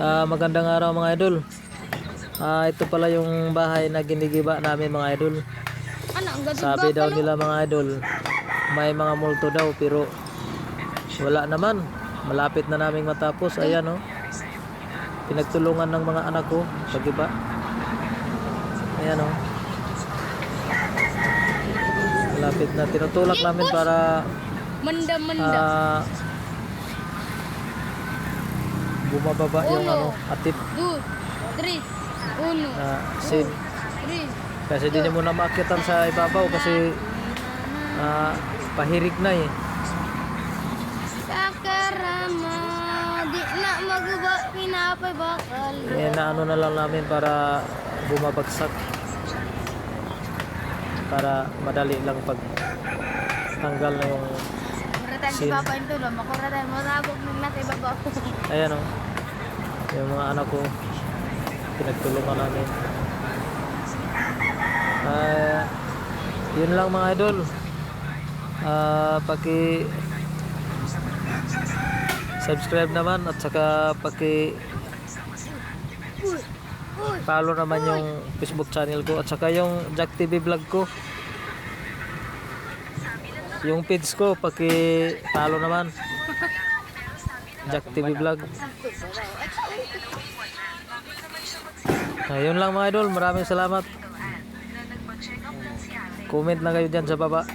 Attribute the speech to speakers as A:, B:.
A: Magandang araw mga idol. Ito pala yung bahay na ginigiba namin mga idol. Sabi daw nila mga idol, may mga multo daw pero wala naman. Malapit na naming matapos. Ayan oh. Pinagtulungan ng mga anak ko pagiba. Ayan oh. Malapit na, tinutulak namin para bumababa yung atip.
B: 2, 3, 1,
A: Sin. Kasi di niya muna maakyatan sa ibabaw kasi pahirig na eh.
B: Sakarama, di na maguba, pinapay bakal.
A: Naano na lang namin para bumabagsak. Para madali lang pag tanggal na yung
B: Kuratan si Papa ito lang, makuratan mo sabog ng natin babaw.
A: ayan oh. Yung mga anak ko pinagtulungan namin. Yun lang mga idol. Paki subscribe naman at saka paki follow naman yung Facebook channel ko at saka yung Jack TV vlog ko. Yung page ko paki follow naman. Jack TV vlog. Yun lang mga idol, maraming salamat. Comment na kayo dyan sa baba.